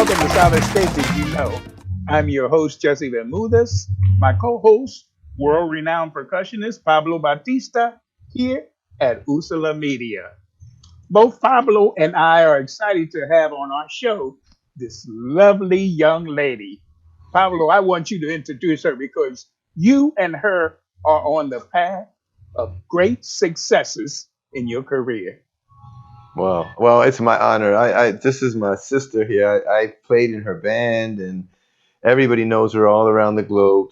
Welcome to Sabes, Did You Know? I'm your host, Jesse Bermudez. My co-host, world-renowned percussionist Pablo Batista, here at Usula Media. Both Pablo and I are excited to have on our show this lovely young lady. Pablo, I want you to introduce her because you and her are on the path of great successes in your career. Well, it's my honor. I this is my sister here. I played in her band, and everybody knows her all around the globe.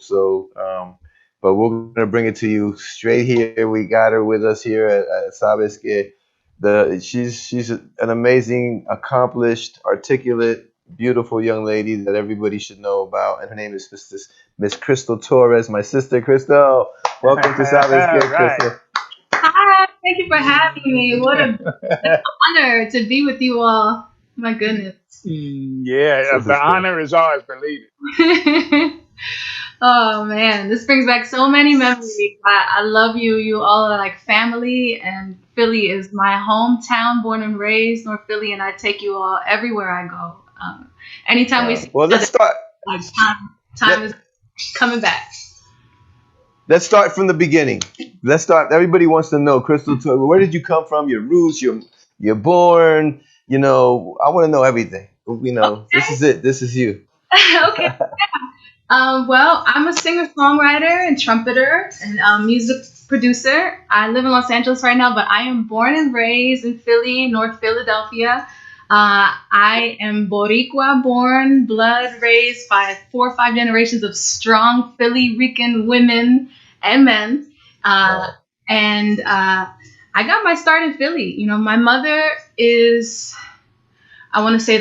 But we're gonna bring it to you straight here. We got her with us here at Sabes. She's an amazing, accomplished, articulate, beautiful young lady that everybody should know about, and her name is Miss Crystal Torres. My sister, Crystal. Welcome to Sabes, Right. Crystal. Hi, thank you for having me. What an honor to be with you all. My goodness. Yeah, This the is good. honor is ours, believe it. Oh man, this brings back so many memories. I love you. You all are like family, and Philly is my hometown, born and raised, North Philly, and I take you all everywhere I go. Anytime we see Well, each let's other, start. like time is coming back. Let's start from the beginning. Let's start. Everybody wants to know, Crystal, where did you come from? Your roots, you're born. I want to know everything. This Okay. is it. This is you. Okay. Well, I'm a singer-songwriter and trumpeter and music producer. I live in Los Angeles right now, but I am born and raised in Philly, North Philadelphia. I am Boricua born, blood raised by 4 or 5 generations of strong Philly Rican women and men. Uh, Wow. and I got my start in Philly. My mother is, I want to say,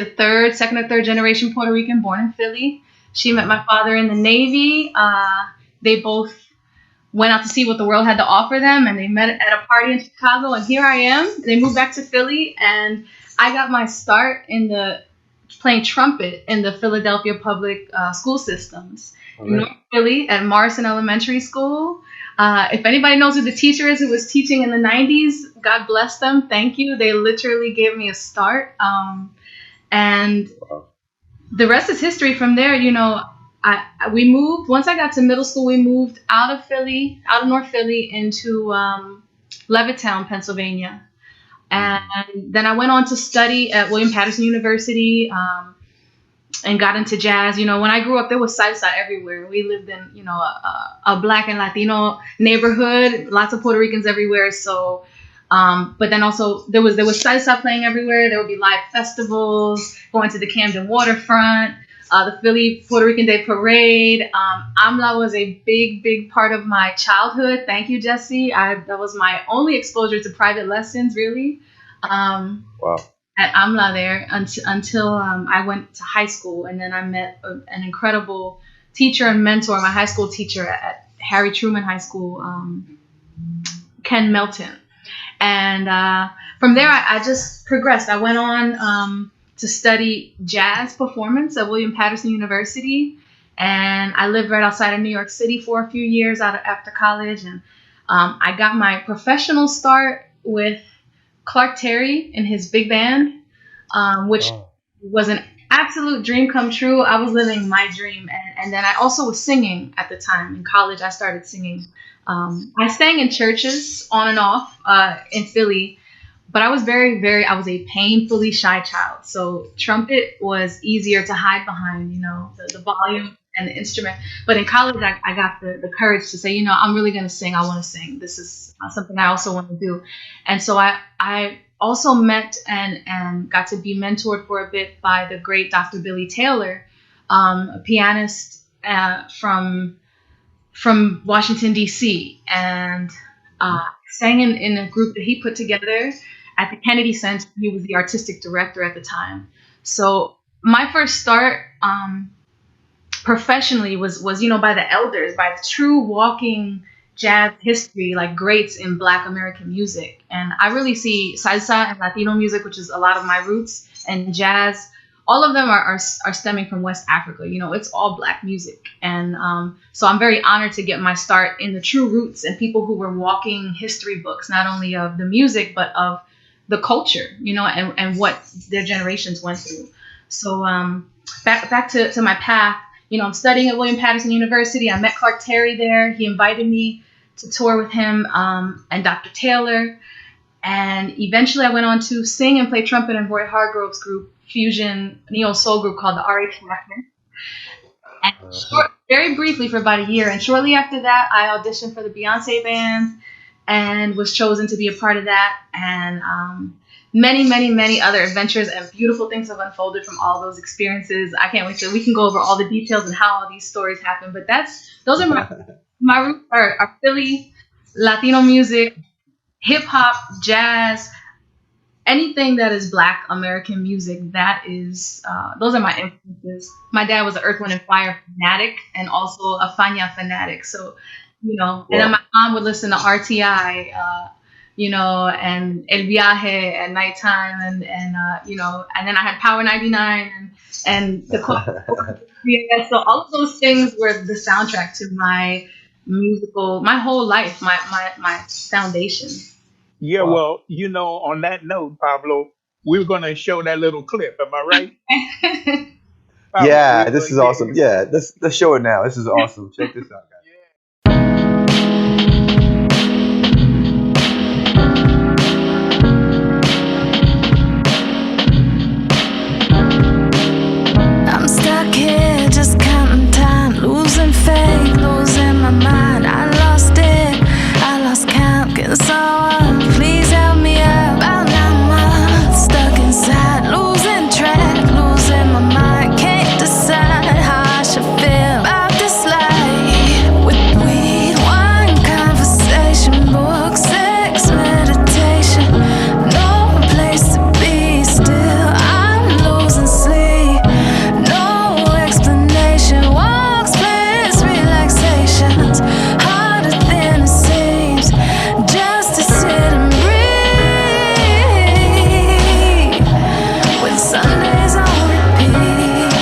second or third generation Puerto Rican born in Philly. She met my father in the Navy. They both went out to see what the world had to offer them, and they met at a party in Chicago. And here I am. They moved back to Philly, and I got my start in the playing trumpet in the Philadelphia public school systems. All In right. North Philly at Morrison Elementary School. If anybody knows who the teacher is who was teaching in the 90s, God bless them. Thank you. They literally gave me a start. And Wow. the rest is history from there. We moved, once I got to middle school, we moved out of Philly, out of North Philly into Levittown, Pennsylvania. And then I went on to study at William Patterson University, and got into jazz. When I grew up, there was salsa everywhere. We lived in, a black and Latino neighborhood, lots of Puerto Ricans everywhere. So, but then also there was salsa playing everywhere. There would be live festivals, going to the Camden waterfront, the Philly Puerto Rican Day Parade. AMLA was a big, big part of my childhood. Thank you, Jesse. That was my only exposure to private lessons, really. Um, Wow. at AMLA there until I went to high school, and then I met an incredible teacher and mentor, my high school teacher at Harry Truman High School, Ken Melton. And from there, I just progressed. I went on to study jazz performance at William Patterson University, and I lived right outside of New York City for a few years after college, and I got my professional start with Clark Terry and his big band, which Oh. was an absolute dream come true. I was living my dream. And then I also was singing at the time. In college, I started singing. I sang in churches on and off in Philly, but I was I was a painfully shy child. So trumpet was easier to hide behind, the volume and the instrument. But in college, I got the courage to say, I'm really going to sing. I want to sing. This is something I also want to do. And so I also met and got to be mentored for a bit by the great Dr. Billy Taylor, a pianist from Washington, D.C., and sang in a group that he put together at the Kennedy Center. He was the artistic director at the time. So my first start professionally was by the elders, by the true walking jazz history, like greats in Black American music. And I really see salsa and Latino music, which is a lot of my roots, and jazz. All of them are stemming from West Africa. It's all Black music. And so I'm very honored to get my start in the true roots and people who were walking history books, not only of the music, but of the culture, and what their generations went through. So back to my path. I'm studying at William Patterson University. I met Clark Terry there. He invited me to tour with him and Dr. Taylor. And eventually I went on to sing and play trumpet in Roy Hargrove's group, fusion neo-soul group called the R.H. Blackman. And very briefly for about a year. And shortly after that, I auditioned for the Beyonce band and was chosen to be a part of that. And many, many, many other adventures and beautiful things have unfolded from all those experiences. I can't wait till we can go over all the details and how all these stories happen. But those are my roots are Philly, Latino music, hip hop, jazz, anything that is Black American music. That is, those are my influences. My dad was an Earth, Wind, and Fire fanatic and also a Fania fanatic. So, and then my mom would listen to RTI, and El Viaje at nighttime, and then I had Power 99 and the so all of those things were the soundtrack to my whole life, my foundation. Yeah, well, on that note, Pablo, we're going to show that little clip. Am I right? Pablo, Yeah, this is awesome. Yeah, let's show it now. This is awesome. Check this out, guys. I'm stuck here just counting time, losing faith, losing my mind. I lost it, I lost count, getting so up. Please help me out. About 9 months stuck inside, losing track, losing my mind. Can't decide how I should feel about this life. With weed, wine, conversation, books, sex, meditation. No place to be still. I'm losing sleep. No explanation. Walks, plans, relaxations. Harder than it seems. Just to sit and breathe. With Sundays on repeat.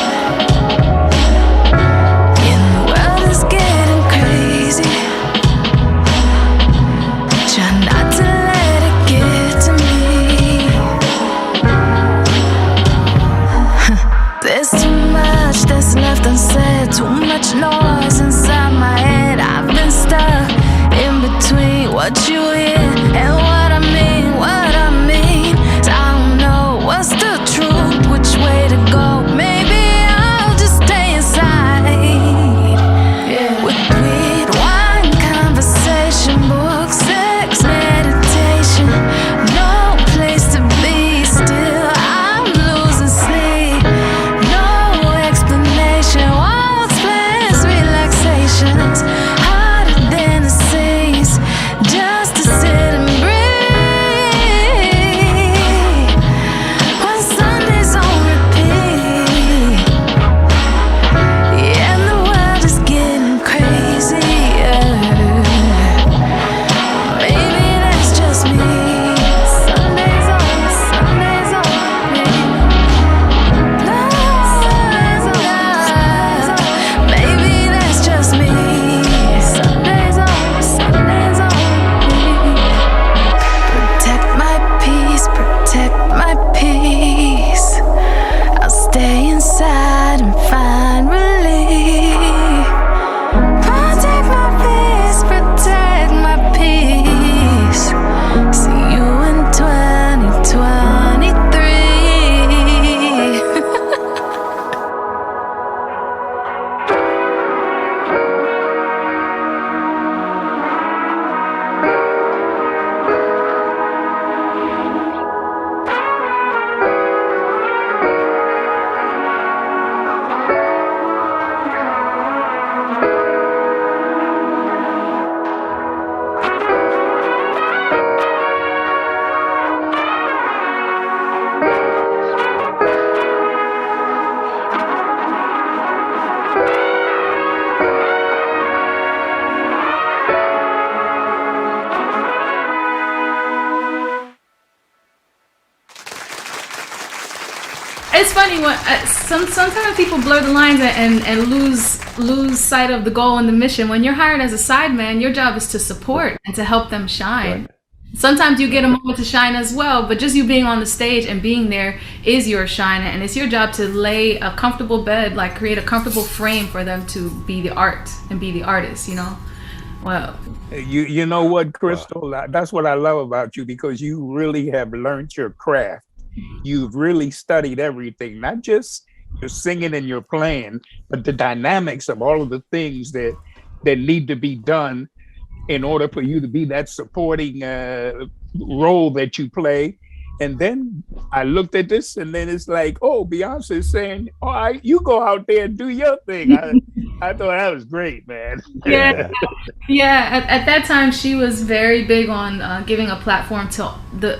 And the world is getting crazy. Try not to let it get to me. There's too much that's left unsaid. Too much noise inside my head. I've been stuck in between what you hear and what I mean, what I mean. So I don't know what's the truth, which way to go. Maybe I'll just stay inside. With weed, wine, conversation, books, sex, meditation. No place to be still. I'm losing sleep. No explanation. Walks, plans, relaxations. Harder than it seems. Just to sit and breathe. When Sundays on repeat. Yeah, and the world is getting crazier. Maybe that's just me. Sundays on repeat. Maybe that's just me. Sundays on repeat. Protect my peace, protect my peace. I'll stay inside and find relief. Protect my peace, protect my peace. See you in 2023. It's funny when sometimes people blur the lines and lose sight of the goal and the mission. When you're hired as a sideman, your job is to support and to help them shine. Sometimes you get a moment to shine as well, but just you being on the stage and being there is your shine, and it's your job to lay a comfortable bed, like create a comfortable frame for them to be the art and be the artist, you know. Well, You know what, Wow. Crystal? That's what I love about you, because you really have learned your craft. You've really studied everything, not just your singing and your playing, but the dynamics of all of the things that need to be done in order for you to be that supporting role that you play. And then I looked at this, and then it's like, oh, Beyonce's saying, "All right, you go out there and do your thing." I thought that was great, man. yeah, yeah. At that time, she was very big on giving a platform to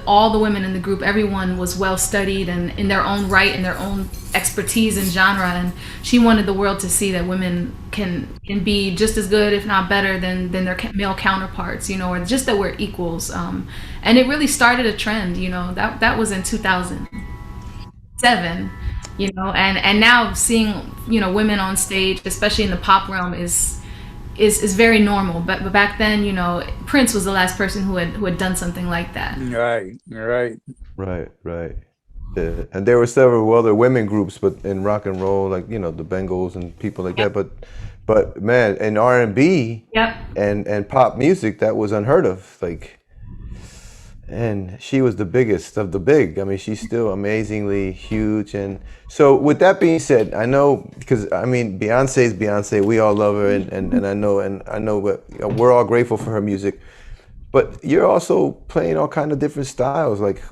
all the women in the group. Everyone was well studied and in their own right, in their own expertise and genre, and she wanted the world to see that women can be just as good, if not better, than their male counterparts. You know, or just that we're equals. And it really started a trend. You know, that was in 2007. You know, and now seeing, you know, women on stage, especially in the pop realm, is very normal. But back then, you know, Prince was the last person who had done something like that. Right, right. Right, right. Yeah. And there were several other women groups, but in rock and roll, like the Bengals and people like Yep. that. But man, in R&B Yep. and pop music, that was unheard of. Like, and she was the biggest of the big. I mean, she's still amazingly huge. And so, with that being said, I know, because I mean, Beyonce's Beyonce. We all love her, and I know, but we're all grateful for her music. But you're also playing all kind of different styles, like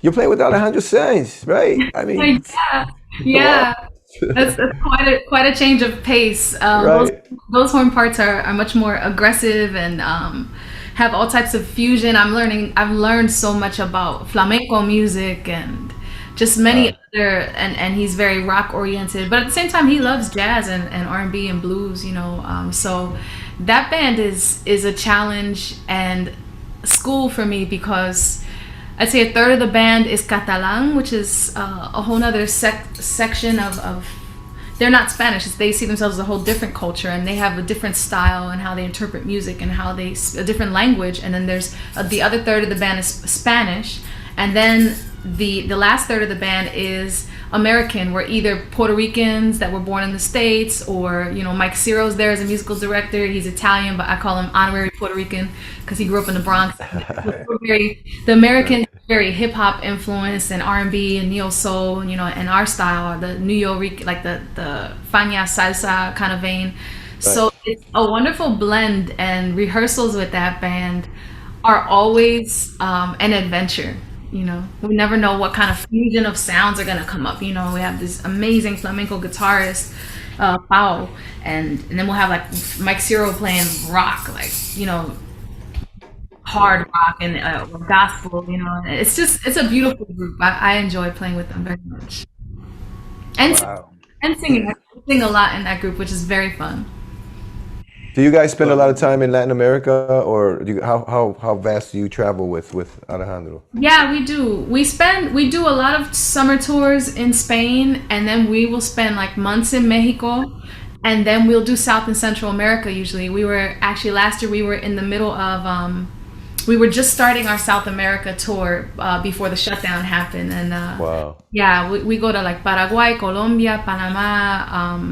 you're playing with Alejandro Sanz, right? I mean, Yeah. come on, Yeah. That's quite a change of pace. right? Those horn parts are much more aggressive and have all types of fusion. I've learned so much about flamenco music and just many Uh, other, and he's very rock oriented, but at the same time he loves jazz and R&B and blues, you know. So that band is a challenge and school for me, because I'd say a third of the band is Catalan, which is a whole nother section of. They're not Spanish. They see themselves as a whole different culture, and they have a different style and how they interpret music and how a different language. And then there's the other third of the band is Spanish, and then the last third of the band is American. We're either Puerto Ricans that were born in the States, or Mike Ciro's there as a musical director. He's Italian, but I call him honorary Puerto Rican because he grew up in the Bronx. The American, very hip hop influence and R&B and neo soul, and our style, the New York, like the Fania salsa kind of vein. right. So it's a wonderful blend, and rehearsals with that band are always an adventure. We never know what kind of fusion of sounds are gonna come up. We have this amazing flamenco guitarist, Pau, and then we'll have like Mike Ciro playing rock, like hard rock and gospel. It's a beautiful group. I enjoy playing with them very much, and Wow. and singing. I sing a lot in that group, which is very fun. Do you guys spend a Well, lot of time in Latin America, or how vast do you travel with Alejandro? Yeah, we do. We do a lot of summer tours in Spain, and then we will spend like months in Mexico, and then we'll do South and Central America usually. We were actually last year we were in the middle of we were just starting our South America tour before the shutdown happened, and Wow. yeah, we go to like Paraguay, Colombia, Panama.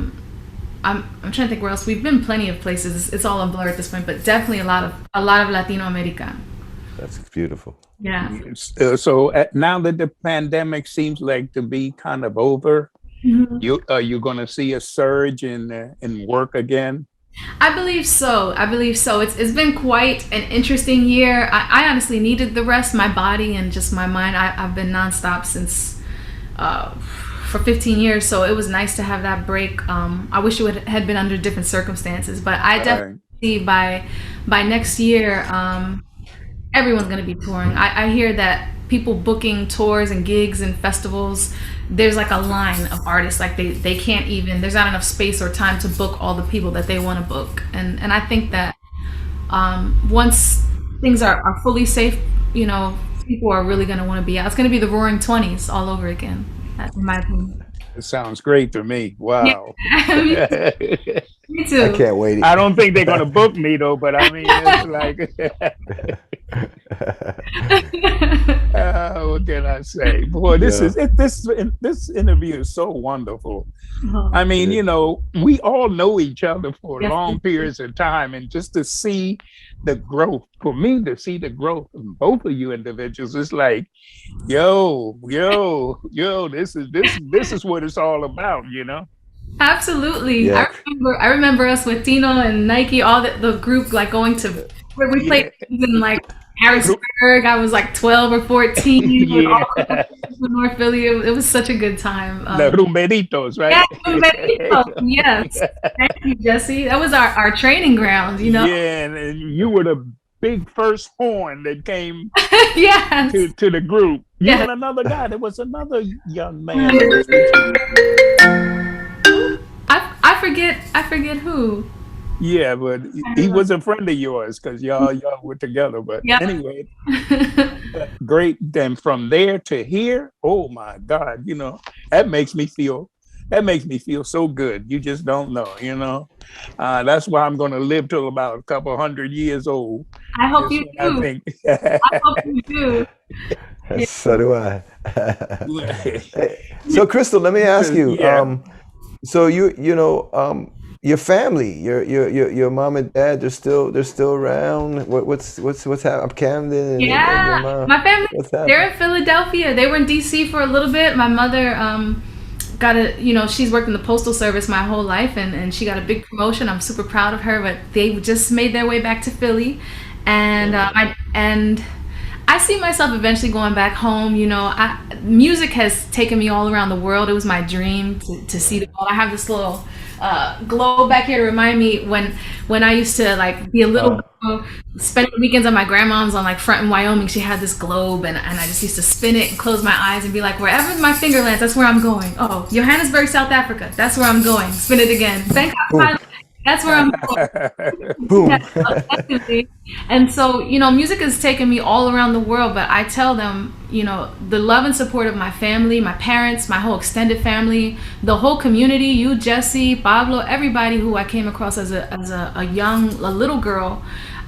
I'm trying to think where else. We've been plenty of places. It's all a blur at this point, but definitely a lot of Latino America. That's beautiful. Yeah. so now that the pandemic seems like to be kind of over, you're going to see a surge in work again. I believe so. I believe so. It's been quite an interesting year. I honestly needed the rest, my body and just my mind. I've been nonstop since uh, for 15 years, so it was nice to have that break. I wish had been under different circumstances, but I definitely Right. see by next year, everyone's going to be touring. I hear that people booking tours and gigs and festivals, there's like a line of artists, like they can't even, there's not enough space or time to book all the people that they want to book. And I think that once things are fully safe, people are really going to want to be out. It's going to be the roaring 20s all over again. That's in my opinion. It sounds great to me. Yeah. Wow. me, I me I too. can't wait. don't think they're going to book me though, but I mean, it's like What can I say? Boy, Yeah. this interview is so wonderful. I Oh, mean, Yeah. we all know each other for yes, long periods of time, and just to see the growth, for me to see the growth in both of you individuals, it's like, yo, this is what it's all about. absolutely. I Yeah. remember. I remember us with Tino and Nike, all the group like going to where we played Yeah, in like Harrisburg. I was like 12 or 14 with yeah, all the people from North Philly. It was such a good time. the rumberitos, right? Yeah, Mexico. Yes. Thank you, Jesse. That was our training ground, you know? Yeah, and you were the big first horn that came Yes. to the group. You Yes. and another guy. There was another young man that was with you. I forget who. Yeah, but I he remember. was a friend of yours because y'all were together. But Yep. anyway, great. Then from there to here, oh my God, that makes me feel that makes me feel so good. You just don't know. That's why I'm going to live till about a couple hundred years old. I hope Is you what I do. think. I hope you do. Yeah. So do I. Hey, so Crystal, let me ask you. Yeah. So your family, your mom and dad, they're still around. What's happening? Camden and your Yeah. mom. My family, What's they're happening? in Philadelphia. They were in DC for a little bit. My mother got she's worked in the postal service my whole life, and she got a big promotion. I'm super proud of her, but they just made their way back to Philly. And I see myself eventually going back home. Music has taken me all around the world. It was my dream to see the world. I have this little globe back here to remind me when I used to like be a little Uh, girl, spending weekends at my grandmom's on like front in Wyoming. She had this globe, and I just used to spin it and close my eyes and be like, wherever my finger lands, that's where I'm going. Oh, Johannesburg, South Africa, that's where I'm going. Spin it again. Thank boom, God, that's where I'm going. Yeah, boom. definitely. And so, music has taken me all around the world, but I tell them, the love and support of my family, my parents, my whole extended family, the whole community, you, Jesse, Pablo, everybody who I came across as a little girl,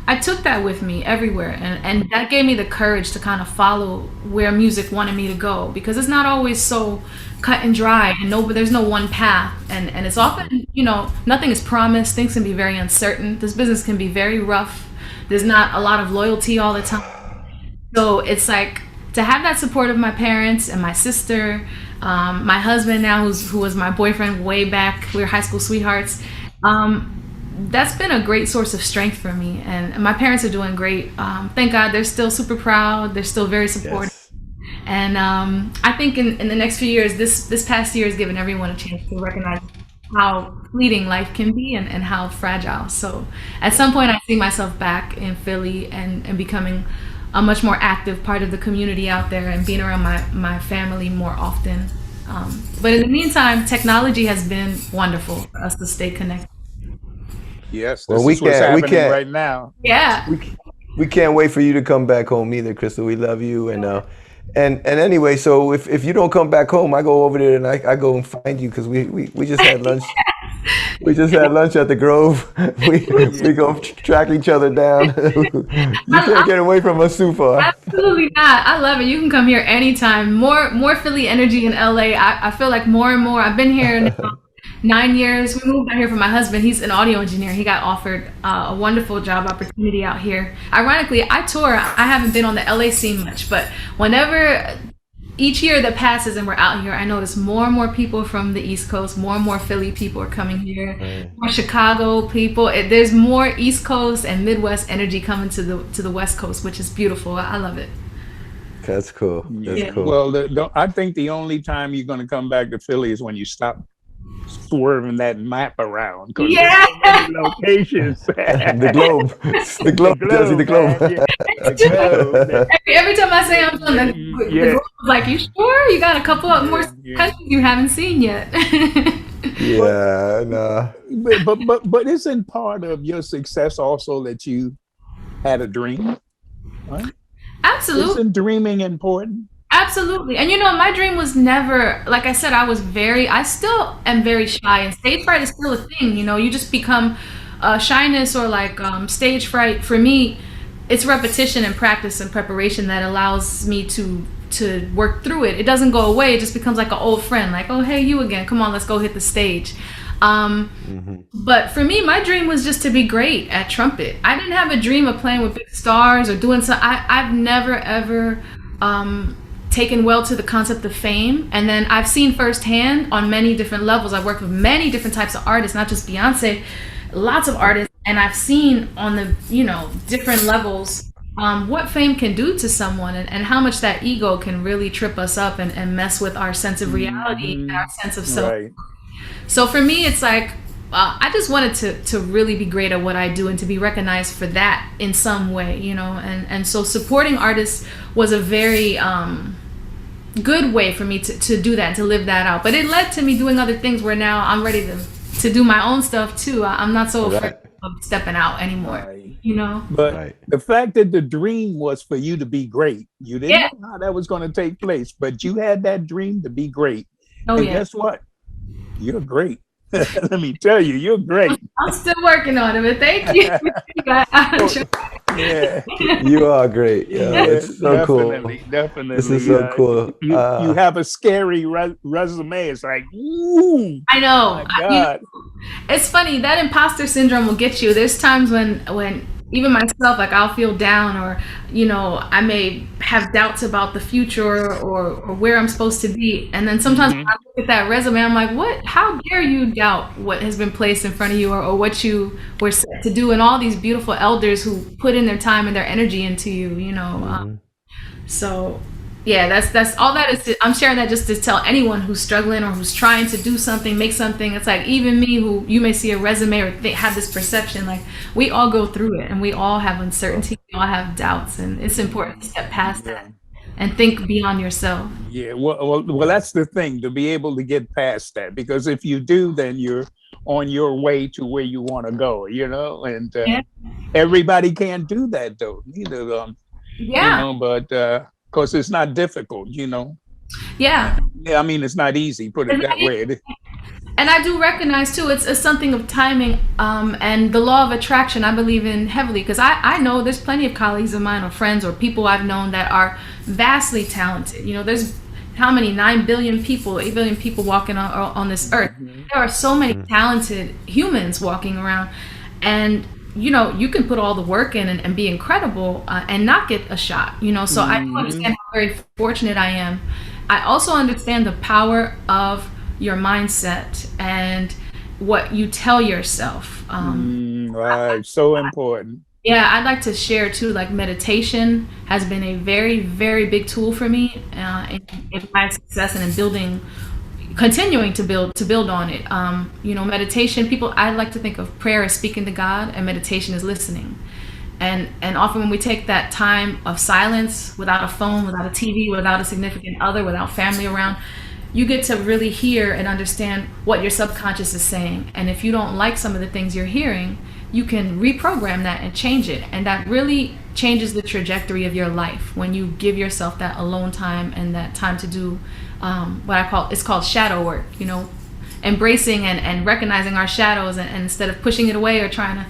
I took that with me everywhere. And that gave me the courage to kind of follow where music wanted me to go, because it's not always so cut and dry, and there's no one path, and it's often, nothing is promised. Things can be very uncertain. This business can be very rough. There's not a lot of loyalty all the time. So it's like to have that support of my parents and my sister, my husband now, who was my boyfriend way back. We were high school sweethearts. That's been a great source of strength for me, and my parents are doing great. Thank God, they're still super proud. They're still very supportive. Yes. And I think in the next few years, this past year has given everyone a chance to recognize how fleeting life can be, and how fragile. So at some point, I see myself back in Philly, and becoming a much more active part of the community out there, and being around my family more often. But in the meantime, technology has been wonderful for us to stay connected. Yes, Well, this we is what's can't we happening can't right now. Yeah. we c- we can't wait for you to come back home either, Crystal. We love you, and anyway, so if you don't come back home, I go over there and I go and find you because we just had lunch. We just had lunch at the Grove. We Yeah. go track each other down. You can't I, get away from us too far. Absolutely not. I love it. You can come here anytime. More Philly energy in LA. I feel like more and more. I've been here now 9 years. We moved out here for my husband. He's an audio engineer. He got offered a wonderful job opportunity out here. Ironically, I tour. I haven't been on the LA scene much, but whenever each year that passes and we're out here, I notice more and more people from the East Coast, more and more Philly people are coming here, Right. more Chicago people. There's more East Coast and Midwest energy coming to the West Coast, which is beautiful. I love it. That's cool. That's Yeah. Yeah. cool. Well, I think the only time you're going to come back to Philly is when you stop swerving that map around because there's Yeah. so many locations. The globe. The The globe, Jesse, the globe, globe. man. Yeah, the globe. Every time I say I'm done, the Yeah, girl was like, "You sure? You got a couple of more yeah. countries you haven't seen yet." But, Yeah, no. but isn't part of your success also that you had a dream? Right? Absolutely. Isn't dreaming important? Absolutely. And my dream was never, like I said, I still am very shy, and stage fright is still a thing. You just become shyness or like stage fright for me. it's repetition and practice and preparation that allows me to work through it. It doesn't go away. It just becomes like an old friend, like, oh, hey, you again, come on, let's go hit the stage. But for me, my dream was just to be great at trumpet. I didn't have a dream of playing with big stars or doing something. I've never ever taken well to the concept of fame. And then I've seen firsthand on many different levels. I've worked with many different types of artists, not just Beyonce, lots of artists. And I've seen on the, different levels what fame can do to someone, and how much that ego can really trip us up and mess with our sense of reality and our sense of self. Right. So for me, it's like, I just wanted to really be great at what I do and to be recognized for that in some way, and so supporting artists was a very good way for me to do that, to live that out. But it led to me doing other things where now I'm ready to do my own stuff too. I'm not so afraid of stepping out anymore, Right. But the fact that the dream was for you to be great, you didn't know how that was going to take place, but you had that dream to be great. Oh, and yeah. guess what? You're great. Let me tell you, you're great. I'm still working on it, but thank you. Yeah. You are great. Yeah, it's so cool. Definitely. This is so cool. You have a scary resume. It's like, ooh. I know. My God. It's funny, that imposter syndrome will get you. There's times when even myself, like, I'll feel down, or I may have doubts about the future or where I'm supposed to be. And then sometimes when I look at that resume, I'm like, what? How dare you doubt what has been placed in front of you, or what you were set to do, and all these beautiful elders who put in their time and their energy into you. So yeah, that's all that is. I'm sharing that just to tell anyone who's struggling or who's trying to do something, make something. It's like, even me, who you may see a resume or have this perception, like, we all go through it, and we all have uncertainty, we all have doubts, and it's important to step past that and think beyond yourself. Yeah, well, that's the thing, to be able to get past that, because if you do, then you're on your way to where you want to go, and everybody can't do that though, neither. But because it's not difficult, Yeah. I mean, it's not easy, put it that way. And I do recognize too, it's something of timing, and the law of attraction I believe in heavily, because I know there's plenty of colleagues of mine or friends or people I've known that are vastly talented. There's how many, 9 billion people, 8 billion people walking on this earth. There are so many talented humans walking around, and you can put all the work in and be incredible and not get a shot, so I do understand how very fortunate I am. I also understand the power of your mindset and what you tell yourself. Right, so important. Yeah, I'd like to share too, like, meditation has been a very, very big tool for me in my success and in continuing to build on it. Meditation, I like to think of prayer as speaking to God, and meditation is listening. And often when we take that time of silence, without a phone, without a TV, without a significant other, without family around, you get to really hear and understand what your subconscious is saying. And if you don't like some of the things you're hearing, you can reprogram that and change it. And that really changes the trajectory of your life when you give yourself that alone time and that time to do it's called shadow work, embracing and recognizing our shadows, and instead of pushing it away or trying to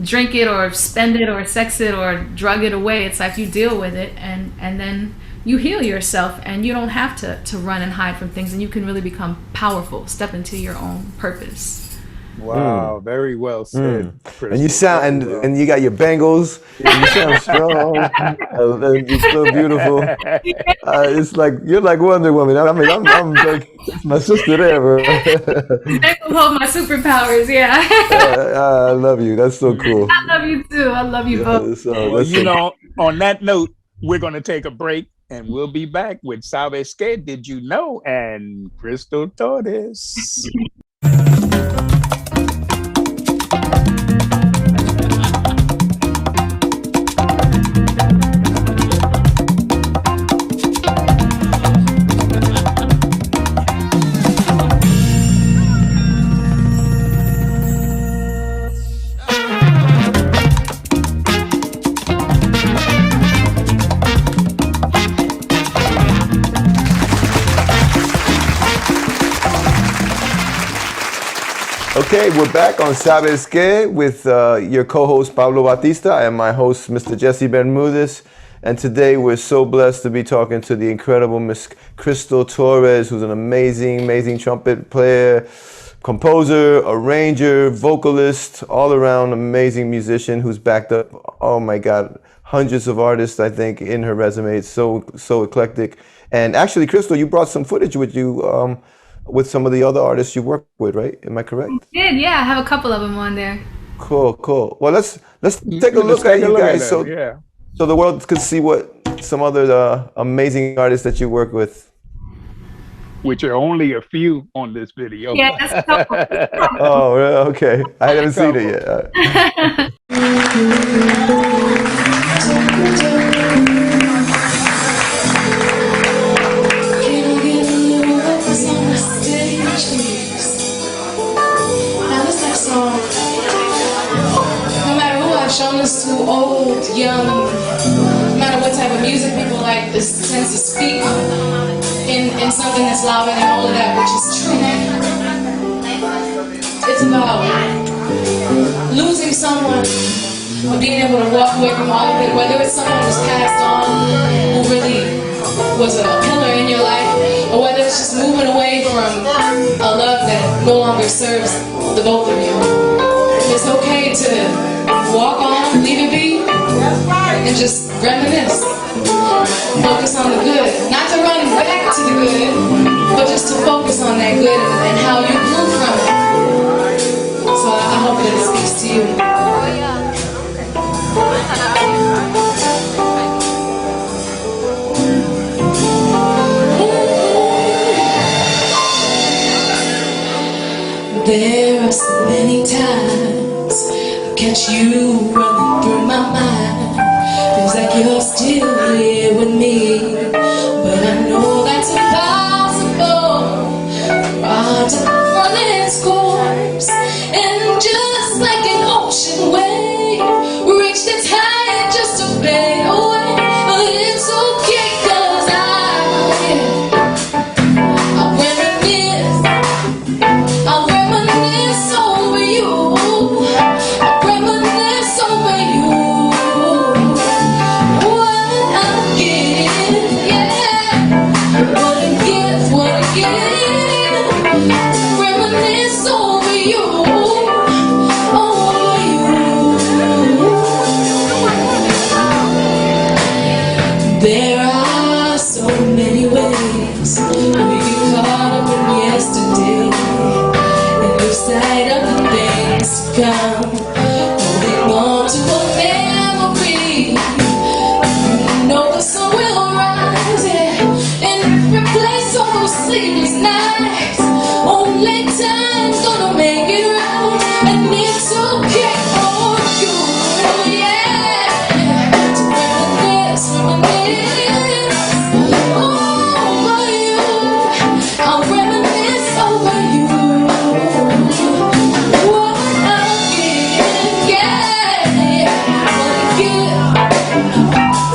drink it or spend it or sex it or drug it away, it's like you deal with it and then you heal yourself, and you don't have to run and hide from things, and you can really become powerful, step into your own purpose. Wow, very well said. Crystal. And you sound and you got your bangles. And you sound strong. And you're so beautiful. It's like you're like Wonder Woman. I mean, I'm like my sister there, bro. They will hold my superpowers. Yeah. I love you. That's so cool. I love you too. I love you both. On that note, we're going to take a break, and we'll be back with Sabes, Did You Know? And Crystal Torres. Okay, we're back on Sabes Que with your co-host Pablo Batista and my host Mr. Jesse Bermudez. And today we're so blessed to be talking to the incredible Miss Crystal Torres, who's an amazing trumpet player, composer, arranger, vocalist, all around amazing musician who's backed up, oh my God, hundreds of artists, I think, in her resume. It's so eclectic. And actually, Crystal, you brought some footage with you with some of the other artists you work with, right? Am I correct? I did, yeah. I have a couple of them on there. Cool. Well, let's take a look at you guys, so the world could see what some other amazing artists that you work with. Which are only a few on this video. Yeah, that's a couple. Oh, really? Okay. I haven't seen it yet. Shown us to old, young, no matter what type of music people like, this tends to speak in something that's louder than all of that, which is true. It's about losing someone, or being able to walk away from all of it, whether it's someone who's passed on, who really was a pillar in your life, or whether it's just moving away from a love that no longer serves the both of you. It's okay to walk on, leave it be, and just reminisce. Focus on the good. Not to run back to the good, but just to focus on that good and how you grew from it. So I hope that it speaks to you. There are so many times catch you running through my mind. Feels like you're still here with me, but I know that's impossible. Our time running its course, and just like an ocean wave, reached its height just to fade away. But it's okay, 'cause I'll reminisce over you. There are so many ways we get caught up in yesterday and lose sight of the things to come, holding on to a memory. You know the sun will rise, and replace all those sleepless nights. Only time's gonna make it right, and it's okay for you, yeah, to reminisce over you. I'll reminisce over you. What I'll give, yeah, what I give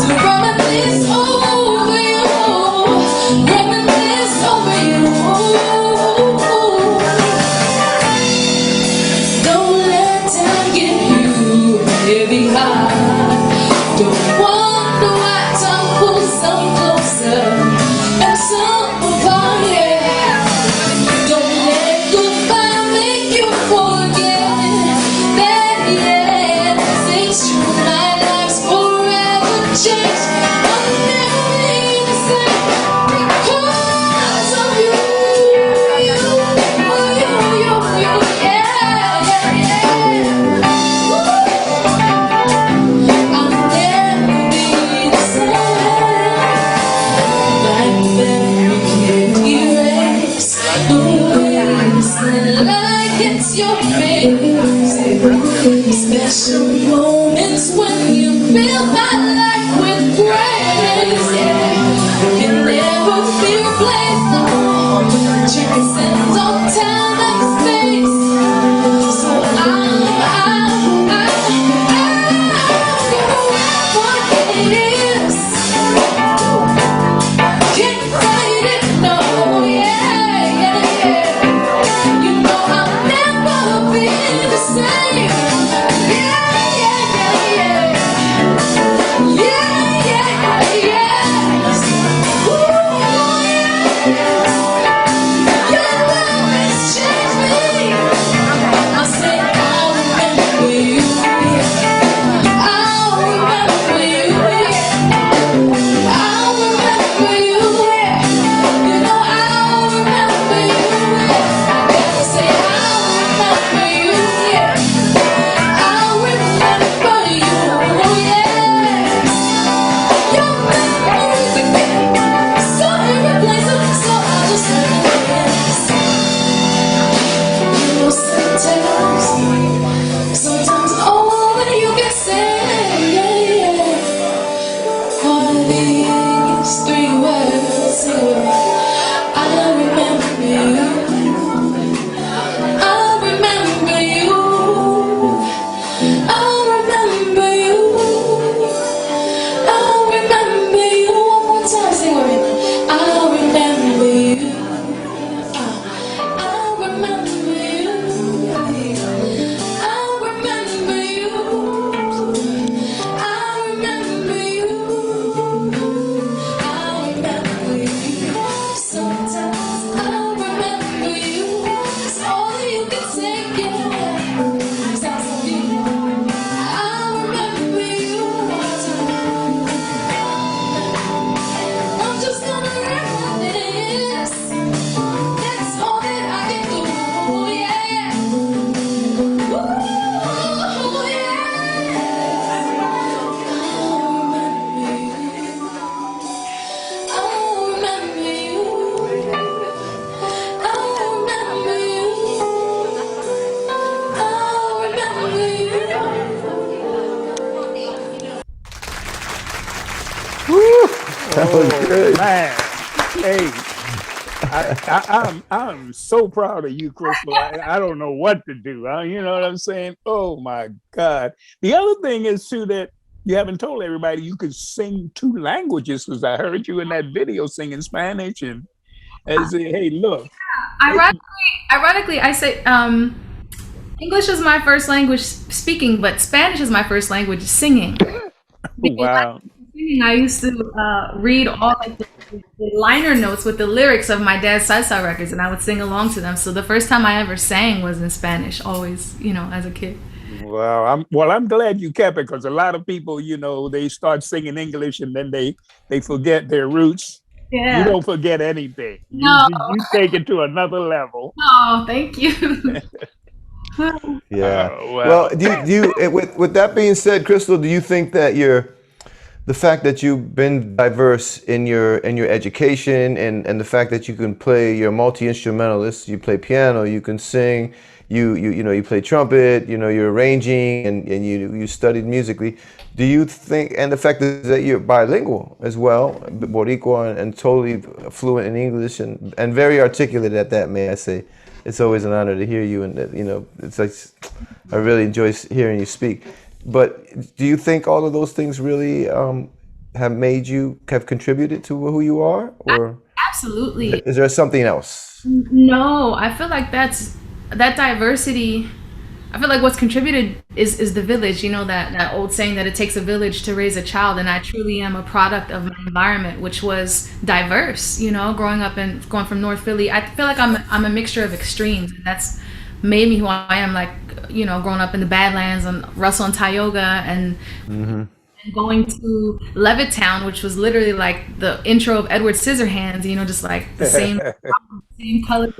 to reminisce over you, reminisce over you. Don't let time get you heavy heart. Don't wonder why time pulls some closer and some apart, yeah. Don't let goodbye make you forget that, yes, it's true, my life's forever changed. I'll never be the same because of you, yeah. I'll never be the same. Like memory can't erase the ways that like it's your face. Special moments when you fill my life with grace, yeah. Can never be replaced, no. Transcends all time and space. So I'm what it is. Can't fight it, no, yeah. You know I'll never be Oh Good. man, hey, I'm so proud of you, Crystal. I don't know what to do. You know what I'm saying? Oh my God. The other thing is too that you haven't told everybody you could sing two languages because I heard you in that video singing Spanish and say, hey, look, Ironically, I say English is my first language speaking, but Spanish is my first language singing. Because wow. singing, I used to read all like the liner notes with the lyrics of my dad's salsa records, and I would sing along to them. So the first time I ever sang was in Spanish, always, as a kid. I'm glad you kept it because a lot of people, they start singing English and then they forget their roots. You Yeah. don't forget anything. No. You take it to another level. Oh, thank you. Yeah. Wow. Well, with that being said, Crystal, do you think that the fact that you've been diverse in your education and the fact that you can play, you're a multi-instrumentalist, you play piano, you can sing, you play trumpet, you're arranging and you studied musically. Do you think, and the fact is that you're bilingual as well, Boricua and totally fluent in English and very articulate at that, may I say. It's always an honor to hear you, and it's like I really enjoy hearing you speak. But do you think all of those things really have contributed to who you are, or Absolutely. is there something else? No, I feel like that diversity. I feel like what's contributed is the village. That old saying that it takes a village to raise a child, and I truly am a product of my environment, which was diverse. Growing up and going from North Philly, I feel like I'm a mixture of extremes, and that's made me who I am. Like growing up in the Badlands and Russell and Tioga, and going to Levittown, which was literally like the intro of Edward Scissorhands. Just like the same colors.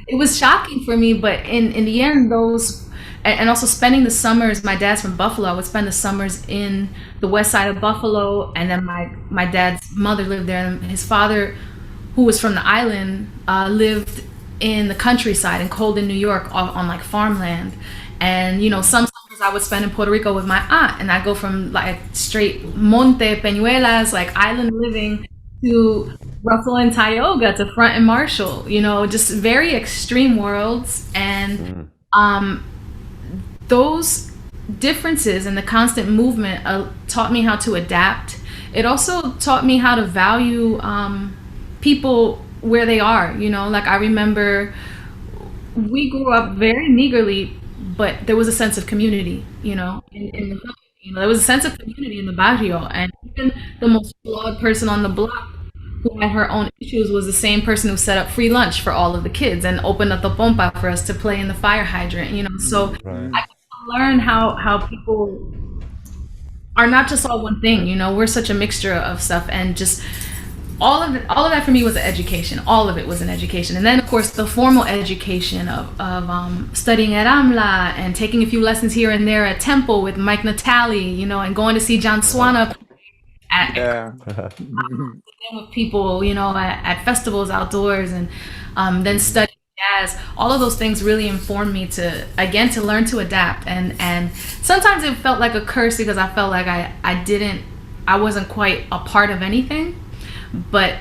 It was shocking for me, but in the end, those. And also spending the summers, my dad's from Buffalo. I would spend the summers in the west side of Buffalo, and then my dad's mother lived there, and his father, who was from the island, lived in the countryside in Colden, New York, on like farmland. And some summers I would spend in Puerto Rico with my aunt, and I go from like straight Monte Peñuelas, like island living, to Russell and Tioga, to Front and Marshall. Just very extreme worlds, and those differences and the constant movement taught me how to adapt. It also taught me how to value people where they are. Like I remember we grew up very meagerly, but there was a sense of community, in the there was a sense of community in the barrio, and even the most flawed person on the block who had her own issues was the same person who set up free lunch for all of the kids and opened up the pompa for us to play in the fire hydrant. So I learn how people are not just all one thing. We're such a mixture of stuff, and just all of that for me was an education. All of it was an education. And then of course the formal education of studying at AMLA and taking a few lessons here and there at Temple with Mike Natali, and going to see John Swana with people, at festivals outdoors, and then studying jazz. All of those things really informed me to learn to adapt, and sometimes it felt like a curse because I felt like I wasn't quite a part of anything, but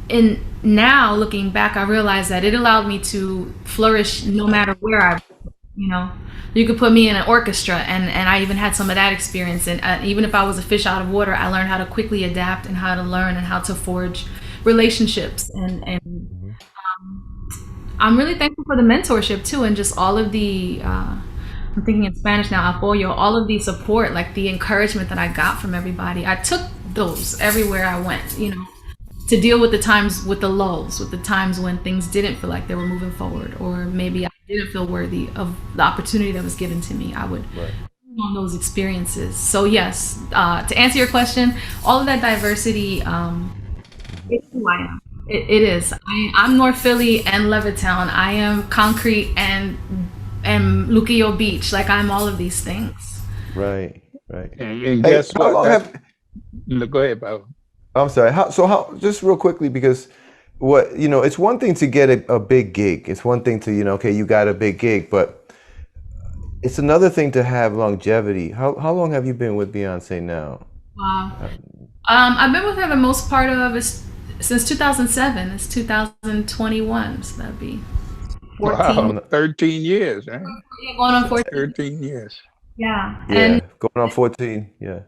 in now looking back, I realized that it allowed me to flourish no matter where I you could put me in an orchestra, and I even had some of that experience, and even if I was a fish out of water, I learned how to quickly adapt and how to learn and how to forge relationships, and I'm really thankful for the mentorship too, and just all of the I'm thinking in Spanish now, apoyo, all of the support, like the encouragement that I got from everybody. I took those everywhere I went, to deal with the times, with the lulls, with the times when things didn't feel like they were moving forward, or maybe I didn't feel worthy of the opportunity that was given to me. I would on those experiences. So yes, to answer your question, all of that diversity, it's who I am. It is. I'm North Philly and Levittown. I am Concrete and Luquillo Beach. Like I'm all of these things. Right. And guess what? Go ahead, Bob. I'm sorry. How? Just real quickly, because it's one thing to get a big gig. It's one thing to okay, you got a big gig, but it's another thing to have longevity. How long have you been with Beyonce now? Wow. I've been with her the most part of is since 2007. It's 2021, so that'd be Coming 14. up, 13 years, right? Yeah, going on 14. 13 years. Yeah, and yeah, going on 14. Yeah,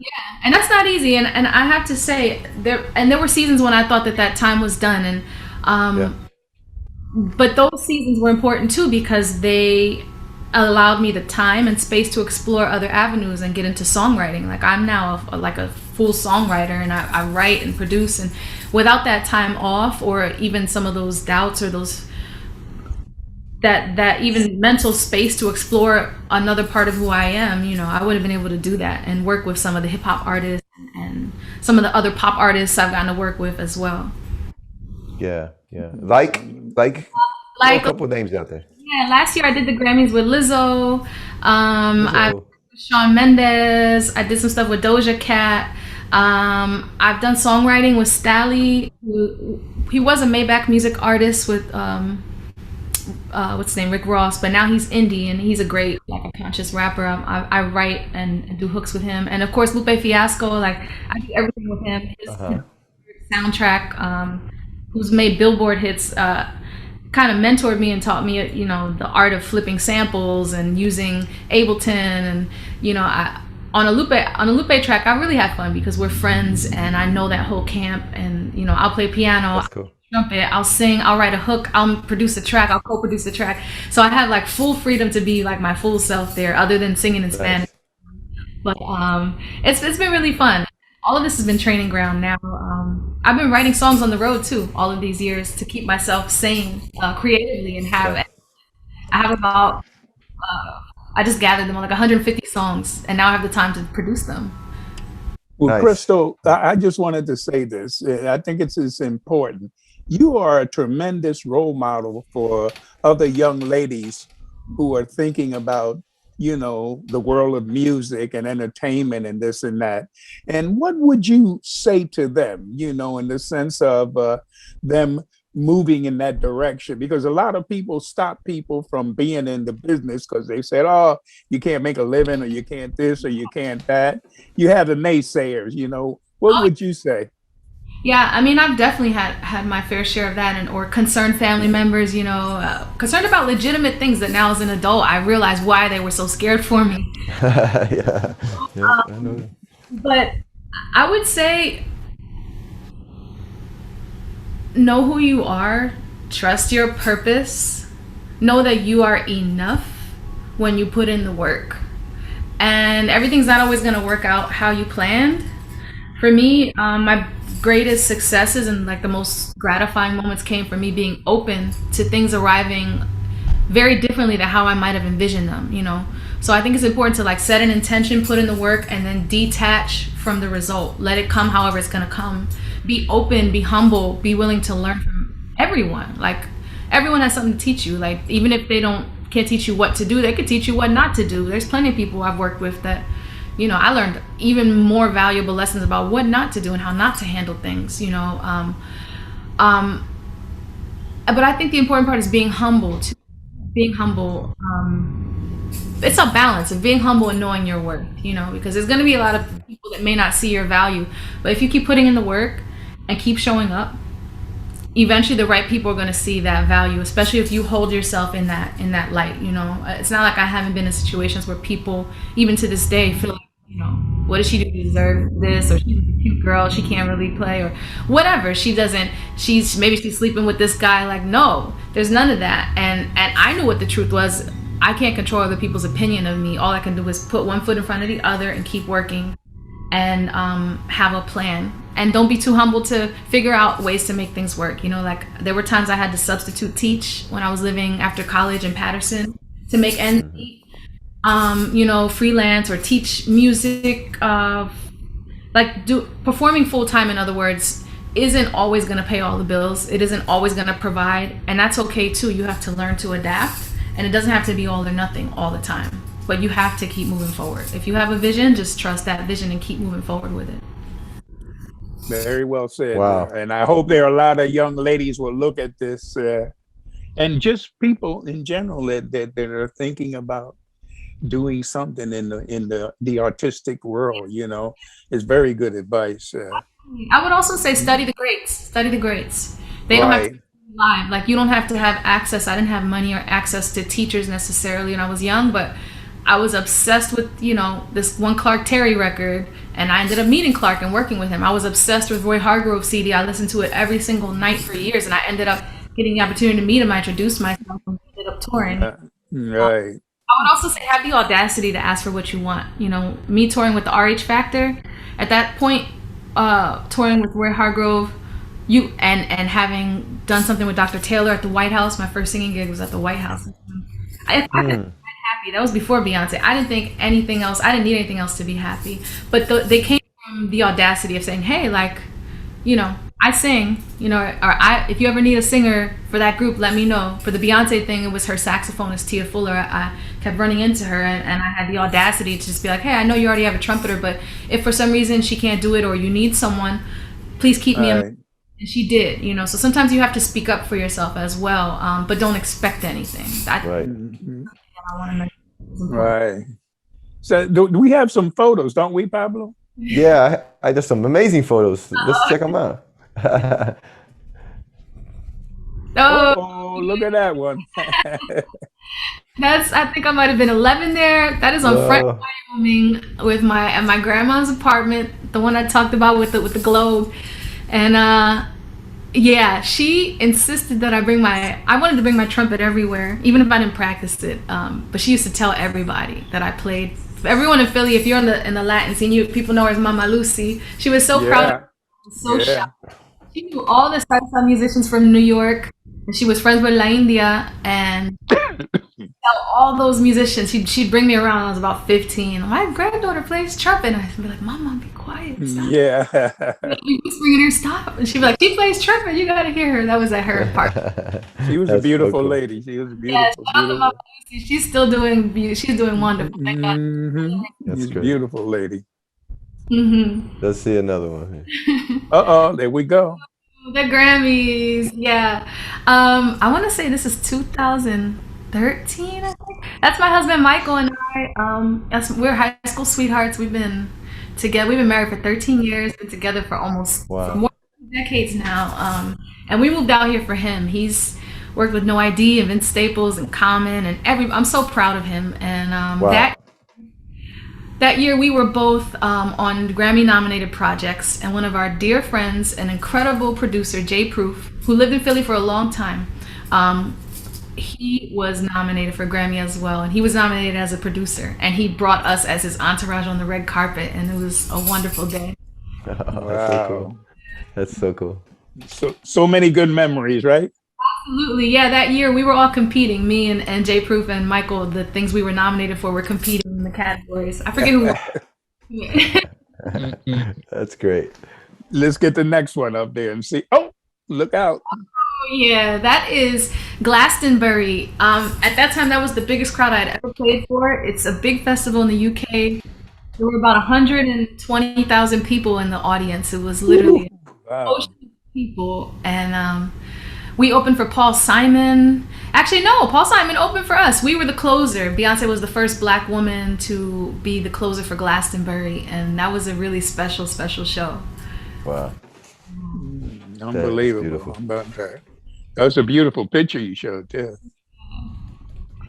that's not easy. And I have to say there were seasons when I thought that time was done, and yeah, but those seasons were important too because they allowed me the time and space to explore other avenues and get into songwriting. Like I'm now like a full songwriter, and I write and produce. And without that time off, or even some of those doubts or those that even mental space to explore another part of who I am, I would have been able to do that and work with some of the hip hop artists and some of the other pop artists I've gotten to work with as well. yeah, yeah. Like, throw a Like, couple names out there. yeah, last year I did the Grammys with Lizzo. I Lizzo. Shawn Mendes. I did some stuff with Doja Cat. I've done songwriting with Stally. He was a Maybach music artist with what's his name, Rick Ross, but now he's indie and he's a great, like a conscious rapper. I write and do hooks with him, and of course Lupe Fiasco. Like I do everything with him. Uh His huh. soundtrack, who's made Billboard hits. Kind of mentored me and taught me, the art of flipping samples and using Ableton, and on a Lupe track, I really have fun because we're friends and I know that whole camp, and I'll play piano, I'll That's cool. trumpet, I'll sing, I'll write a hook, I'll produce a track, I'll co-produce a track, so I have like full freedom to be like my full self there, other than singing in Spanish. Nice. But it's been really fun. All of this has been training ground now. I've been writing songs on the road too, all of these years to keep myself sane creatively, and Yeah. I have about I just gathered them on like 150 songs, and now I have the time to produce them. Well, Nice. Crystal, I just wanted to say this. I think it's important. You are a tremendous role model for other young ladies who are thinking about, the world of music and entertainment and this and that. And what would you say to them, in the sense of them moving in that direction? Because a lot of people stop people from being in the business because they said, oh, you can't make a living, or you can't this, or you can't that. You have the naysayers, what Oh, would you say? yeah, I mean, I've definitely had my fair share of that, and or concerned family members, concerned about legitimate things that now as an adult I realize why they were so scared for me. Yeah. Yep. I know that. But I would say know who you are, trust your purpose, know that you are enough when you put in the work. And everything's not always going to work out how you planned. For me, my greatest successes and like the most gratifying moments came from me being open to things arriving very differently than how I might have envisioned them. So I think it's important to like set an intention, put in the work, and then detach from the result. Let it come however it's gonna come. Be open, be humble, be willing to learn from everyone. Like everyone has something to teach you. Like even if they don't can't teach you what to do, they could teach you what not to do. There's plenty of people I've worked with that, I learned even more valuable lessons about what not to do and how not to handle things. Um, but I think the important part is being humble too. Being humble. It's a balance of being humble and knowing your worth, because there's going to be a lot of people that may not see your value. But if you keep putting in the work and keep showing up, eventually the right people are going to see that value, especially if you hold yourself in that light. It's not like I haven't been in situations where people even to this day feel like, what does she do to deserve this, or she's a cute girl, she can't really play, or whatever, she doesn't, she's sleeping with this guy. Like, no, there's none of that. And I knew what the truth was. I can't control other people's opinion of me. All I can do is put one foot in front of the other and keep working, and have a plan, and don't be too humble to figure out ways to make things work. Like there were times I had to substitute teach when I was living after college in Patterson to make ends meet. Freelance or teach music, like do performing full time, in other words, isn't always going to pay all the bills. It isn't always going to provide, and that's okay too. You have to learn to adapt, and it doesn't have to be all or nothing all the time, but you have to keep moving forward. If you have a vision, just trust that vision and keep moving forward with it. Very well said there. Wow. And I hope there are a lot of young ladies will look at this, and just people in general that are thinking about doing something in the artistic world. Is very good advice. I would also say study the greats. Study the greats. They don't have to Right. be live. Like you don't have to have access. I didn't have money or access to teachers necessarily when I was young, but I was obsessed with, this one Clark Terry record, and I ended up meeting Clark and working with him. I was obsessed with Roy Hargrove CD. I listened to it every single night for years, and I ended up getting the opportunity to meet him. I introduced myself and we ended up touring. Right. I would also say have the audacity to ask for what you want. Me touring with the RH Factor, at that point, touring with Roy Hargrove, and having done something with Dr. Taylor at the White House. My first singing gig was at the White House. I was happy. That was before Beyonce. I didn't think anything else. I didn't need anything else to be happy. But they came from the audacity of saying, "Hey, like, I sing, if you ever need a singer for that group, let me know." For the Beyonce thing, it was her saxophonist, Tia Fuller. I kept running into her, and I had the audacity to just be like, "Hey, I know you already have a trumpeter, but if for some reason she can't do it or you need someone, please keep me in." Right. And she did, so sometimes you have to speak up for yourself as well, but don't expect anything. Right. I want to make is important. Right. So do we have some photos, don't we, Pablo? Yeah, I just some amazing photos. Let's check them out. Oh, Oh, look at that one. I think I might have been 11 there. That is on Front Whoa. Wyoming with at my grandma's apartment, the one I talked about with the globe. And yeah, she insisted that I wanted to bring my trumpet everywhere, even if I didn't practice it. But she used to tell everybody that I played. Everyone in Philly, if you're in the Latin scene, people know her as Mama Lucy. She was so proud of Yeah. me, so Yeah. shocked. She knew all the salsa musicians from New York, and she was friends with La India, and all those musicians. She'd bring me around when I was about 15. My granddaughter plays trumpet, and I'd be like, "Mama, be quiet, stop." Yeah. Be whispering in her, "Stop," and she'd be like, "She plays trumpet. You gotta hear her." That was at her part. She was a That's so beautiful cool. lady. She was a Yes, beautiful, shout out to Mama beautiful. Lucy. She's still doing. She's doing wonderful. Thank God. Mm-hmm. That's She's a great. beautiful lady. Let's see another one here. Uh-oh, there we go. The Grammys, yeah. I want to say this is 2013. I think that's my husband Michael and I. We're high school sweethearts. We've been together. We've been married for 13 years. Been together for for Wow. more than 2 decades now. And we moved out here for him. He's worked with No ID and Vince Staples and Common and I'm so proud of him. And Wow. that year, we were both on Grammy-nominated projects, and one of our dear friends, an incredible producer, Jay Proof, who lived in Philly for a long time, he was nominated for Grammy as well, and he was nominated as a producer, and he brought us as his entourage on the red carpet, and it was a wonderful day. That's so Wow. cool. That's so cool. So many good memories, right? Absolutely, yeah. That year, we were all competing. Me and Jay Proof and Michael, the things we were nominated for, were competing in the categories. I forget who. That's great. Let's get the next one up there and see. Oh, look out. Yeah, that is Glastonbury. At that time, that was the biggest crowd I'd ever played for. It's a big festival in the UK. There were about 120,000 people in the audience. It was literally an Wow. ocean of people. And we opened for Paul Simon. Actually, no, Paul Simon opened for us. We were the closer. Beyonce was the first Black woman to be the closer for Glastonbury. And that was a really special, special show. Wow. Unbelievable. beautiful. About that. That's a beautiful picture you showed there.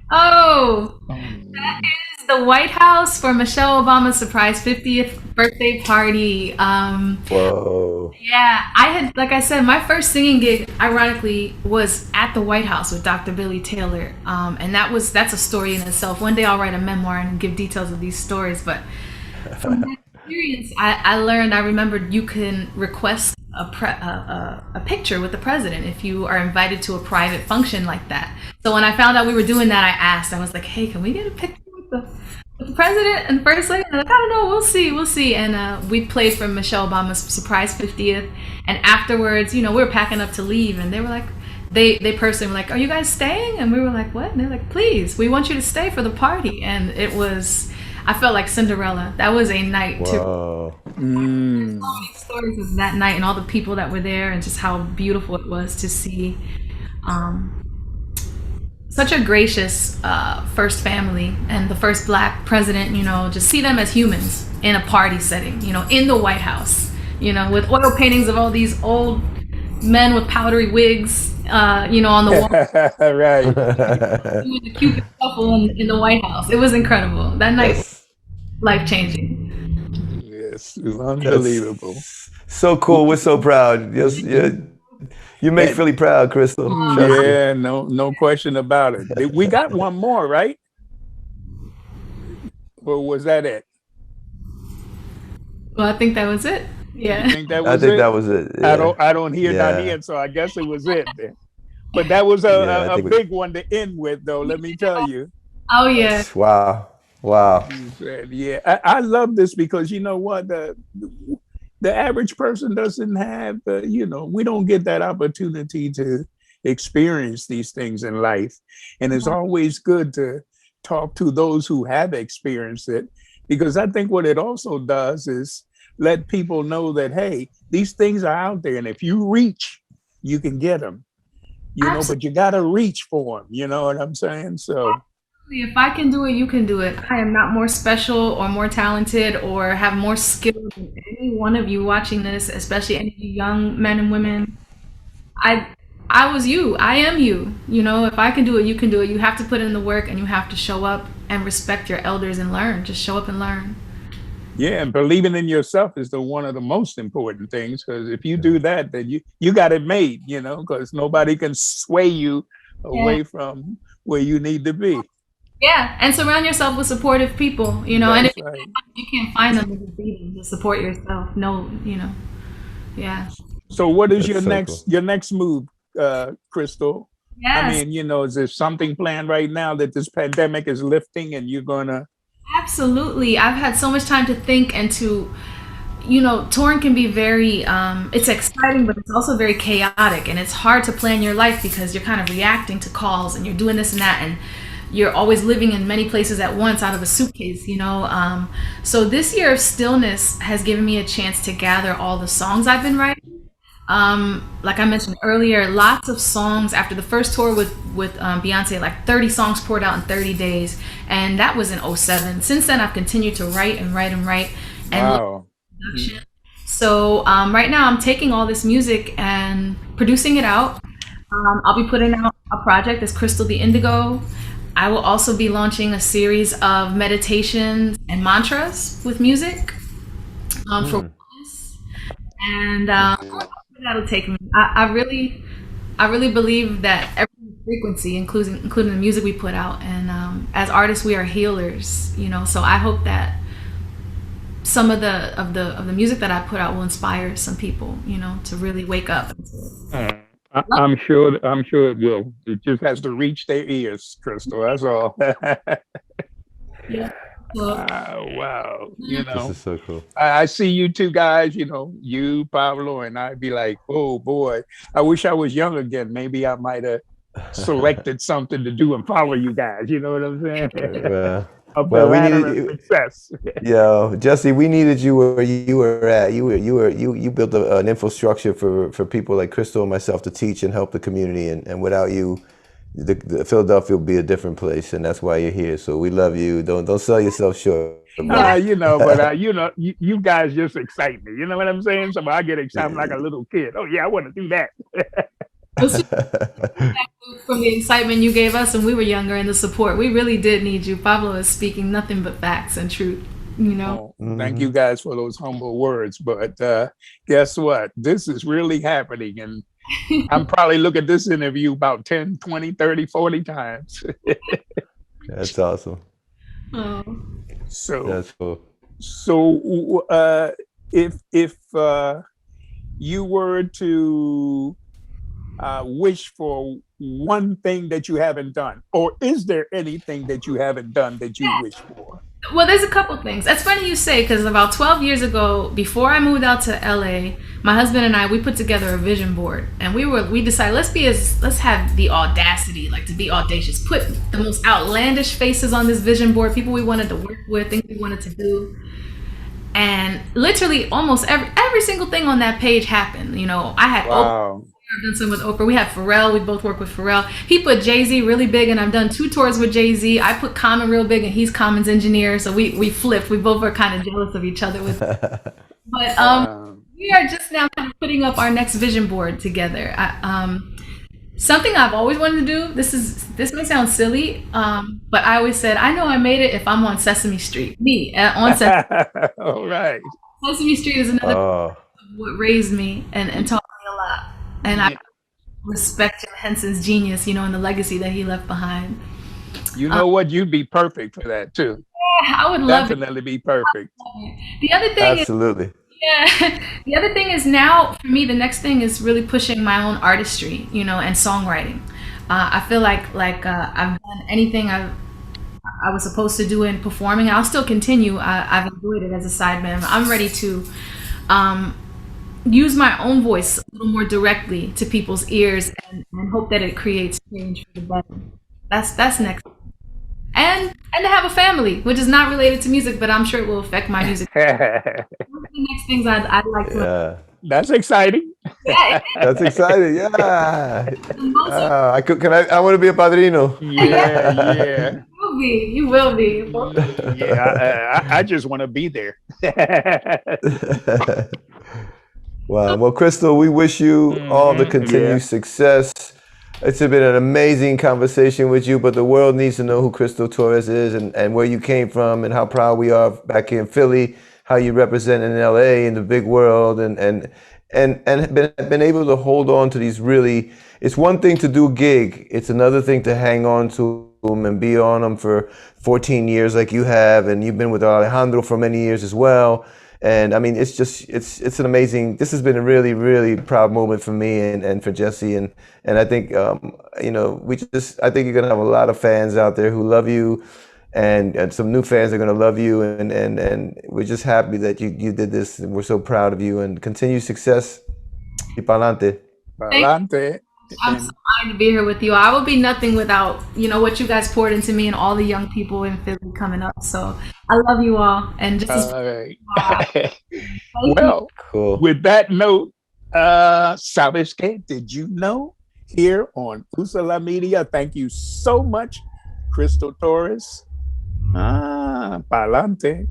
Oh, that is the White House for Michelle Obama's surprise 50th birthday party. Whoa. Yeah, like I said, my first singing gig, ironically, was at the White House with Dr. Billy Taylor. And that's a story in itself. One day I'll write a memoir and give details of these stories. But from that experience, I remembered you can request a picture with the president if you are invited to a private function like that. So when I found out we were doing that, I was like, "Hey, can we get a picture with the president and first lady?" They're like, "I don't know, we'll see." And we played for Michelle Obama's surprise 50th. And afterwards, we were packing up to leave, and they were like, they personally were like, "Are you guys staying?" And we were like, "What?" And they're like, "Please, we want you to stay for the party." And I felt like Cinderella. That was a night to Whoa. so many stories of that night and all the people that were there and just how beautiful it was to see such a gracious first family and the first Black president, just see them as humans in a party setting, in the White House. with oil paintings of all these old men with powdery wigs, on the wall Right. doing the Cupid shuffle in the White House. It was incredible. That night was That's life changing. Yes, it was unbelievable. that's so cool. We're so proud. Yes, yeah. You make And Philly proud, Crystal. Trust me. yeah, no question about it. We got one more, right? Or was that it? Well, I think that was it. You Yeah. think that I was think it? that was it. I Yeah. don't I don't hear none Yeah. here, so I guess it was it then. But that was Yeah. I a think we big one to end with, though. Let me tell you. Oh yeah. wow. Wow. You said, yeah, I love this because you know what the average person doesn't have. We don't get that opportunity to experience these things in life, and it's always good to talk to those who have experienced it because I think what it also does is let people know that hey, these things are out there, and if you reach, you can get them. Absolutely. But you got to reach for them. You know what I'm saying? So. If I can do it, you can do it. I am not more special or more talented or have more skill than any one of you watching this, especially any of you young men and women. I I was you. I am you. If I can do it, you can do it. You have to put in the work and you have to show up and respect your elders and learn. Just show up and learn. Yeah, and believing in yourself is the one of the most important things because if you do that, then you got it made, because nobody can sway you Yeah. away from where you need to be. Yeah, and surround yourself with supportive people, and if That's right. you can't find them, just be them. Just support yourself. No, yeah. So what is That's your so next cool. your next move, Crystal? I Yes, mean, is there something planned right now that this pandemic is lifting and you're gonna absolutely. I've had so much time to think and touring can be very, it's exciting, but it's also very chaotic. And it's hard to plan your life because you're kind of reacting to calls and you're doing this and that. And you're always living in many places at once out of a suitcase. So this year of stillness has given me a chance to gather all the songs I've been writing. Like I mentioned earlier, lots of songs after the first tour with Beyonce, like 30 songs poured out in 30 days, and that was in '07. Since then, I've continued to write and write and write and wow. production. So right now, I'm taking all this music and producing it out. I'll be putting out a project that's Crystal the Indigo. I will also be launching a series of meditations and mantras with music for Mm. wellness. And where that'll take me. I really believe that every frequency, including the music we put out, and as artists, we are healers. So I hope that some of the music that I put out will inspire some people. To really wake up. Uh, I'm sure it will. It just has to reach their ears, Crystal. That's all. Yeah. So, Wow. This is so cool. I see you two guys, you, Pablo, and I'd be like, oh boy, I wish I was young again. Maybe I might have selected something to do and follow you guys. You know what I'm saying? Well, Up the well, we ladder of needed success. yo, Jesse. We needed you where you were at. You built an infrastructure for people like Crystal and myself to teach and help the community. And without you, the Philadelphia would be a different place. And that's why you're here. So we love you. Don't sell yourself short, brother. But you guys just excite me. You know what I'm saying? So I get excited like a little kid. Oh yeah, I want to do that. from the excitement you gave us when we were younger and the support, we really did need you. Pablo is speaking nothing but facts and truth. Oh, thank you guys for those humble words. But guess what? This is really happening. And I'm probably look at this interview about 10, 20, 30, 40 times. That's awesome. Oh. So, That's cool. if you were to wish for one thing that you haven't done, or is there anything that you haven't done that you wish for? Well, there's a couple things. That's funny you say, because about 12 years ago, before I moved out to LA, my husband and I, we put together a vision board, and we decided let's have the audacity, like to be audacious, put the most outlandish faces on this vision board, people we wanted to work with, things we wanted to do. And literally almost every single thing on that page happened. I had Wow. I've done some with Oprah. We have Pharrell. We both work with Pharrell. He put Jay-Z really big, and I've done 2 tours with Jay-Z. I put Common real big, and he's Common's engineer. So we flipped. We both were kind of jealous of each other with. But we we are just now kind of putting up our next vision board together. Something I've always wanted to do. This may sound silly, but I always said I know I made it if I'm on Sesame Street. Me on All right. Sesame Street is another Oh, what raised me and taught me a lot. And I respect Jim Henson's genius, and the legacy that he left behind. You know what? You'd be perfect for that too. I would love it. Definitely be perfect. The other thing is, absolutely. yeah, the other thing is now for me, the next thing is really pushing my own artistry, and songwriting. I feel like I've done anything I was supposed to do in performing. I'll still continue. I've enjoyed it as a sideman. I'm ready to use my own voice a little more directly to people's ears and hope that it creates change for the better. That's next. And to have a family, which is not related to music, but I'm sure it will affect my music. Those are the next things I'd like to. Yeah, That's exciting. Yeah, that's exciting. Yeah. most of I could. Can I? I want to be a padrino. Yeah, you will be. yeah. Yeah, I just want to be there. Wow. Well, Crystal, we wish you all the Yeah. continued success. It's been an amazing conversation with you, but the world needs to know who Crystal Torres is and where you came from and how proud we are back here in Philly, how you represent in LA in the big world and been able to hold on to these really, it's one thing to do a gig, it's another thing to hang on to them and be on them for 14 years like you have, and you've been with Alejandro for many years as well. And I mean, it's just, it's an amazing, this has been a really, really proud moment for me and for Jesse. And I think, I think you're going to have a lot of fans out there who love you and some new fans are going to love you. And we're just happy that you did this. And we're so proud of you and continued success. Y pa'lante. Pa'lante. I'm so honored to be here with you. I would be nothing without, what you guys poured into me and all the young people in Philly coming up. So I love you all. And just All right. thank you. Well, Cool. with that note, Sabes que did you know? Here on Usala Media. Thank you so much, Crystal Torres. Pa'lante.